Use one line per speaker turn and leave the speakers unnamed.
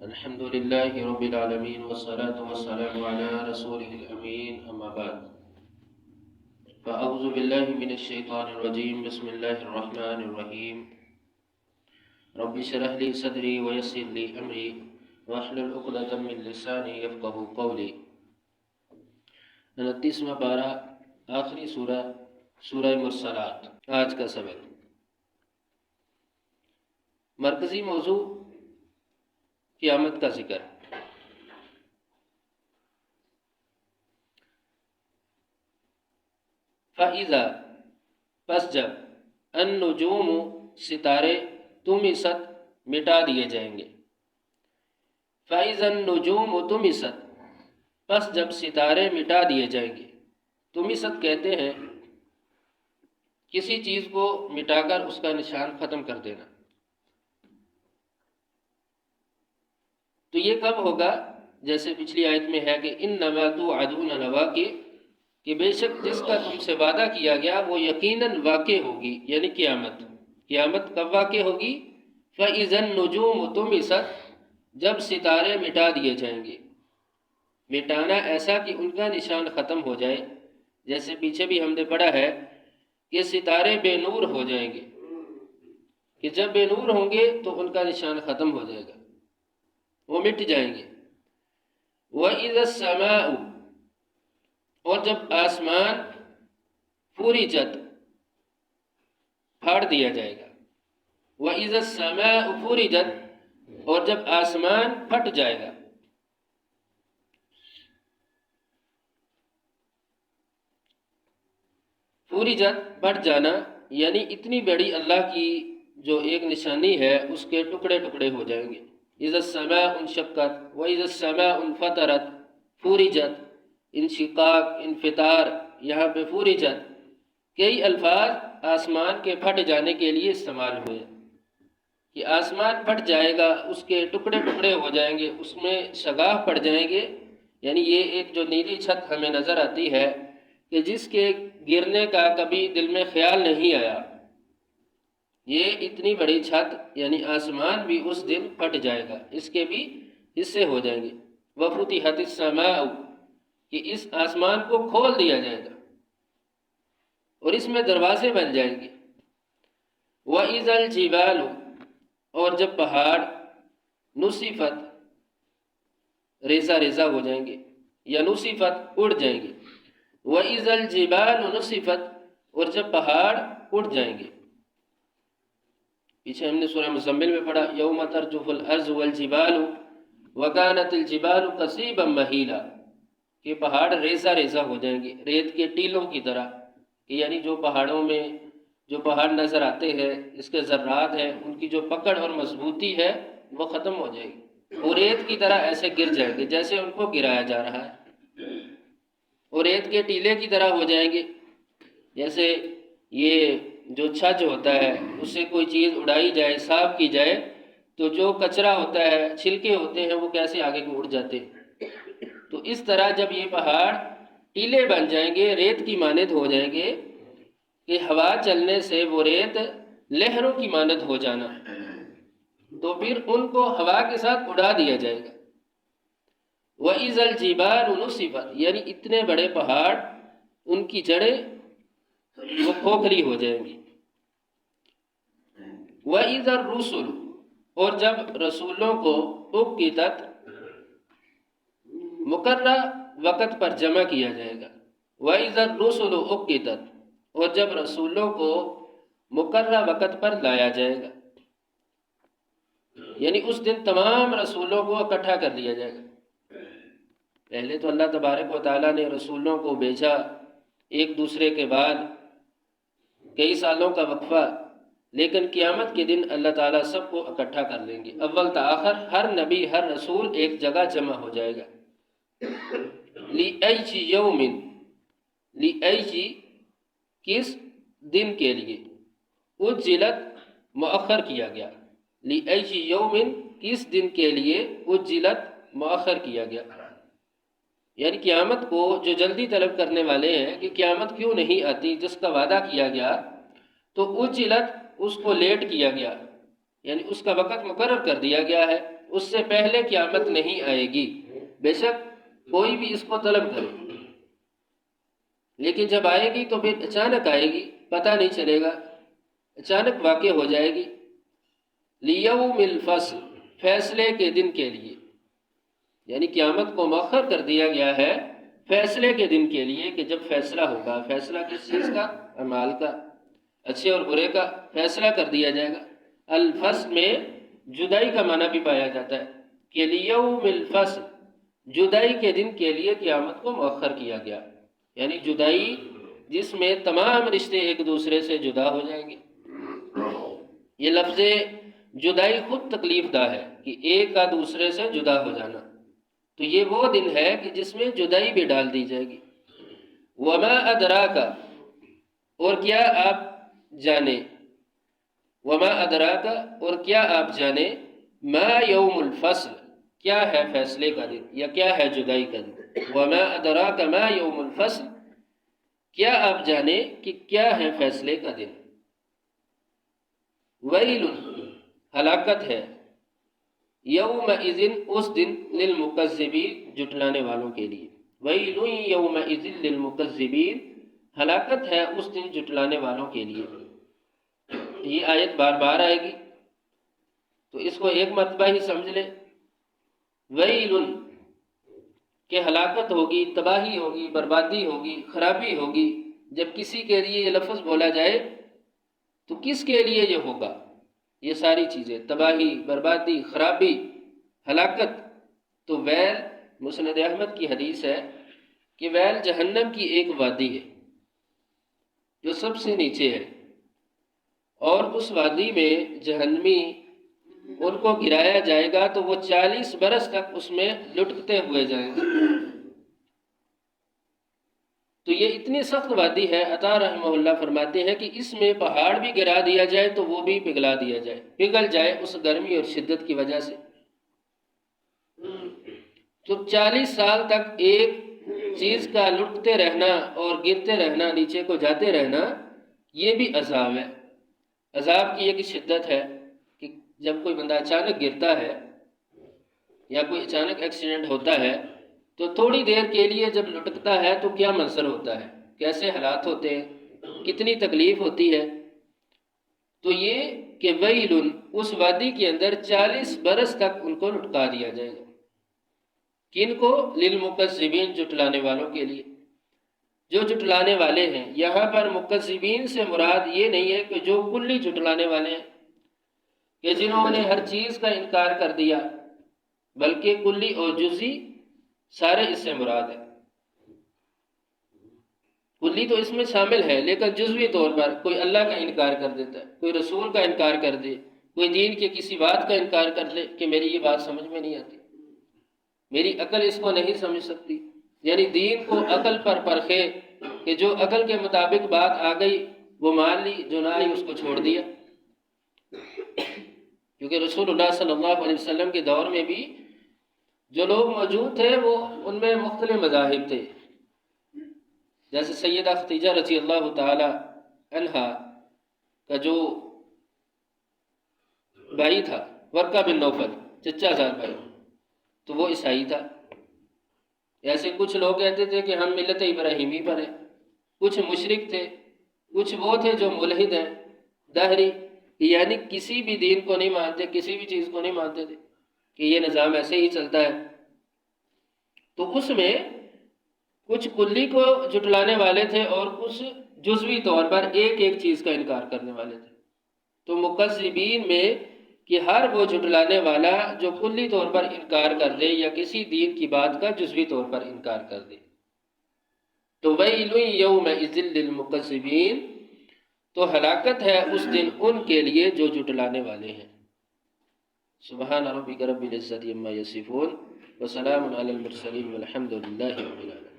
الحمد لله رب العالمين والصلاة والسلام على رسوله الأمين أما بعد فأعوذ بالله من الشيطان الرجيم بسم الله الرحمن الرحيم رب اشرح لي صدري ويسر لي أمري واحلل عقدة من لساني يفقهوا قولي 29واں پارہ آخری سورہ مرسلات۔ آج کا سبق مرکزی موضوع قیامت کا ذکر۔ فَإِذَا پس جب النجوم ستارے طُمِسَت مٹا دیے جائیں گے۔ فَإِذَا النجوم طُمِسَت پس جب ستارے مٹا دیے جائیں گے۔ طُمِسَت کہتے ہیں کسی چیز کو مٹا کر اس کا نشان ختم کر دینا۔ تو یہ کب ہوگا؟ جیسے پچھلی آیت میں ہے کہ انما توعدون لواقع، کہ بے شک جس کا تم سے وعدہ کیا گیا وہ یقیناً واقع ہوگی، یعنی قیامت۔ قیامت کب واقع ہوگی؟ فَإِذَا النُّجُومُ طُمِسَت جب ستارے مٹا دیے جائیں گے۔ مٹانا ایسا کہ ان کا نشان ختم ہو جائے، جیسے پیچھے بھی ہم نے پڑھا ہے کہ ستارے بے نور ہو جائیں گے، کہ جب بے نور ہوں گے تو ان کا نشان ختم ہو جائے گا، وہ مٹ جائیں گے۔ وَإِذَا السَّمَاءُ اور جب آسمان فُرِجَت پھاڑ دیا جائے گا۔ وَإِذَا السَّمَاءُ فُرِجَت اور جب آسمان پھٹ جائے گا۔ فُرِجَت پھٹ جانا یعنی اتنی بڑی اللہ کی جو ایک نشانی ہے اس کے ٹکڑے ٹکڑے ہو جائیں گے۔ اذا السماء انشقت واذا السماء انفطرت، فُرِجَت، انشقاق، انفطار، یہاں پہ فُرِجَت کئی الفاظ آسمان کے پھٹ جانے کے لیے استعمال ہوئے، کہ آسمان پھٹ جائے گا، اس کے ٹکڑے ٹکڑے ہو جائیں گے، اس میں شگاف پڑ جائیں گے۔ یعنی یہ ایک جو نیلی چھت ہمیں نظر آتی ہے کہ جس کے گرنے کا کبھی دل میں خیال نہیں آیا، یہ اتنی بڑی چھت یعنی آسمان بھی اس دن پھٹ جائے گا، اس کے بھی حصے ہو جائیں گے۔ وَفُتِحَتِ السَّمَاءُ کہ اس آسمان کو کھول دیا جائے گا اور اس میں دروازے بن جائیں گے۔ وَإِذَا الْجِبَالُ اور جب پہاڑ نُصِفَت ریزہ ریزہ ہو جائیں گے، یا نُصِفَت اڑ جائیں گے۔ وَإِذَا الْجِبَالُ نُصِفَت اور جب پہاڑ اڑ جائیں گے۔ پیچھے ہم نے سورہ مزمل میں پڑھا یوم ترجف الارض والجبال وکانت الجبال کثیبا مہیلا، کہ پہاڑ ریزہ ریزہ ہو جائیں گے ریت کے ٹیلوں کی طرح، کہ یعنی جو پہاڑوں میں جو پہاڑ نظر آتے ہیں اس کے ذرات ہیں ان کی جو پکڑ اور مضبوطی ہے وہ ختم ہو جائے گی، وہ ریت کی طرح ایسے گر جائیں گے جیسے ان کو گرایا جا رہا ہے، اور ریت کے ٹیلے کی طرح ہو جائیں گے، جیسے یہ جو چھج ہوتا ہے اس سے کوئی چیز اڑائی جائے، صاف کی جائے تو جو کچرا ہوتا ہے، چھلکے ہوتے ہیں، وہ کیسے آگے کو اڑ جاتے ہیں۔ تو اس طرح جب یہ پہاڑ ٹیلے بن جائیں گے، ریت کی مانند ہو جائیں گے، کہ ہوا چلنے سے وہ ریت لہروں کی مانند ہو جانا، تو پھر ان کو ہوا کے ساتھ اڑا دیا جائے گا۔ وَإِذَا الْجِبَالُ نُصِفَتْ یعنی اتنے بڑے پہاڑ ان کی جڑیں وہ کھوکھلی ہو جائیں گی۔ وَإِذَا الرُّسُلُ اور جب رسولوں کو اُقِّتَت مقررہ وقت پر جمع کیا جائے گا۔ وَإِذَا الرُّسُلُ اُقِّتَت اور جب رسولوں کو مقررہ وقت پر لایا جائے گا، یعنی اس دن تمام رسولوں کو اکٹھا کر لیا جائے گا۔ پہلے تو اللہ تبارک و تعالیٰ نے رسولوں کو بھیجا ایک دوسرے کے بعد کئی سالوں کا وقفہ، لیکن قیامت کے دن اللہ تعالیٰ سب کو اکٹھا کر لیں گے، اول تا آخر ہر نبی ہر رسول ایک جگہ جمع ہو جائے گا۔ لِأَيِّ يَوْمٍ لِأَيِّ کس دن کے لیے، اُجِّلَت مؤخر کیا گیا، لِأَيِّ يَوْمٍ کس دن کے لیے، اُجِّلَت مؤخر کیا گیا، یعنی قیامت کو جو جلدی طلب کرنے والے ہیں کہ قیامت کیوں نہیں آتی، جس کا وعدہ کیا گیا تو اُجِّلَت اس کو لیٹ کیا گیا، یعنی اس کا وقت مقرر کر دیا گیا ہے۔ اس سے پہلے قیامت نہیں آئے گی، بے شک کوئی بھی اس کو طلب کرے، لیکن جب آئے گی تو پھر اچانک آئے گی، پتہ نہیں چلے گا، اچانک واقع ہو جائے گی۔ لیوم الفصل، فیصلے کے دن کے لیے، یعنی قیامت کو مؤخر کر دیا گیا ہے فیصلے کے دن کے لیے، کہ جب فیصلہ ہوگا۔ فیصلہ کس چیز کا؟ اعمال کا، اچھے اور برے کا فیصلہ کر دیا جائے گا۔ الفصل میں جدائی کا معنی بھی پایا جاتا ہے کہ لیوم الفصل، جدائی کے دن کے لیے قیامت کو مؤخر کیا گیا، یعنی جدائی جس میں تمام رشتے ایک دوسرے سے جدا ہو جائیں گے۔ یہ لفظ جدائی خود تکلیف دہ ہے کہ ایک کا دوسرے سے جدا ہو جانا، تو یہ وہ دن ہے کہ جس میں جدائی بھی ڈال دی جائے گی۔ وما ادراک، اور کیا آپ جانے، وما ادراک، اور کیا آپ جانے، ما یوم الفصل، کیا ہے فیصلے کا دن یا کیا ہے جدائی کا دن۔ وما ادراک ما یوم الفصل، کیا آپ جانے کہ کیا ہے فیصلے کا دن۔ ویل، ہلاکت ہے، یومئذ، اس دن، للمکذبین، جھٹلانے والوں کے لیے۔ ویل یومئذ للمکذبین، ہلاکت ہے اس دن جھٹلانے والوں کے لیے۔ یہ آیت بار بار آئے گی تو اس کو ایک مرتبہ ہی سمجھ لیں۔ ویل، کہ ہلاکت ہوگی، تباہی ہوگی، بربادی ہوگی، خرابی ہوگی۔ جب کسی کے لیے یہ لفظ بولا جائے تو کس کے لیے یہ ہوگا؟ یہ ساری چیزیں، تباہی، بربادی، خرابی، ہلاکت۔ تو ویل، مسند احمد کی حدیث ہے کہ ویل جہنم کی ایک وادی ہے جو سب سے نیچے ہے، اور اس وادی میں جہنمی ان کو گرایا جائے گا تو وہ 40 برس تک اس میں لٹکتے ہوئے جائیں گے۔ تو یہ اتنی سخت وادی ہے، عطا رحمہ اللہ فرماتے ہیں کہ اس میں پہاڑ بھی گرا دیا جائے تو وہ بھی پگھلا دیا جائے، پگھل جائے اس گرمی اور شدت کی وجہ سے۔ تو 40 سال تک ایک چیز کا لٹکتے رہنا اور گرتے رہنا، نیچے کو جاتے رہنا، یہ بھی عذاب ہے۔ عذاب کی ایک شدت ہے کہ جب کوئی بندہ اچانک گرتا ہے یا کوئی اچانک ایکسیڈنٹ ہوتا ہے تو تھوڑی دیر کے لیے جب لٹکتا ہے تو کیا منظر ہوتا ہے، کیسے حالات ہوتے ہیں، کتنی تکلیف ہوتی ہے۔ تو یہ کہ ویل، اس وادی کے اندر 40 برس تک ان کو لٹکا دیا جائے گا۔ کن کو؟ للمکذبین، جھٹلانے والوں کے لیے، جو جھٹلانے والے ہیں۔ یہاں پر مکذبین سے مراد یہ نہیں ہے کہ جو کلی جھٹلانے والے ہیں، کہ جنہوں نے ہر چیز کا انکار کر دیا، بلکہ کلی اور جزئی سارے اس سے مراد ہے۔ کلی تو اس میں شامل ہے، لیکن جزوی طور پر کوئی اللہ کا انکار کر دیتا ہے، کوئی رسول کا انکار کر دے، کوئی دین کے کسی بات کا انکار کر لے کہ میری یہ بات سمجھ میں نہیں آتی، میری عقل اس کو نہیں سمجھ سکتی، یعنی دین کو عقل پر پرکھے کہ جو عقل کے مطابق بات آ گئی وہ مان لی، جو نہ آئی اس کو چھوڑ دیا۔ کیونکہ رسول اللہ صلی اللہ علیہ وسلم کے دور میں بھی جو لوگ موجود تھے وہ ان میں مختلف مذاہب تھے، جیسے سیدہ خدیجہ رضی اللہ تعالی عنہا کا جو بھائی تھا ورقہ بن نوفل، چچا زاد بھائی، تو وہ عیسائی تھا۔ ایسے کچھ لوگ کہتے تھے کہ ہم ملت ابراہیمی پر ہیں، کچھ مشرک تھے، کچھ وہ تھے جو ملحد ہیں، دہری، یعنی کسی بھی دین کو نہیں مانتے، کسی بھی چیز کو نہیں مانتے تھے کہ یہ نظام ایسے ہی چلتا ہے۔ تو اس میں کچھ کلی کو جھٹلانے والے تھے اور کچھ جزوی طور پر ایک ایک چیز کا انکار کرنے والے تھے۔ تو مکذبین میں کہ ہر وہ جھٹلانے والا جو کلی طور پر انکار کر دے یا کسی دین کی بات کا جزوی طور پر انکار کر دے۔ تو ویل یومئذ للمکذبین، تو ہلاکت ہے اس دن ان کے لیے جو جھٹلانے والے ہیں۔ سبحان ربک رب العزت عما یصفون وسلام علی المرسلین والحمد للہ رب العالمین۔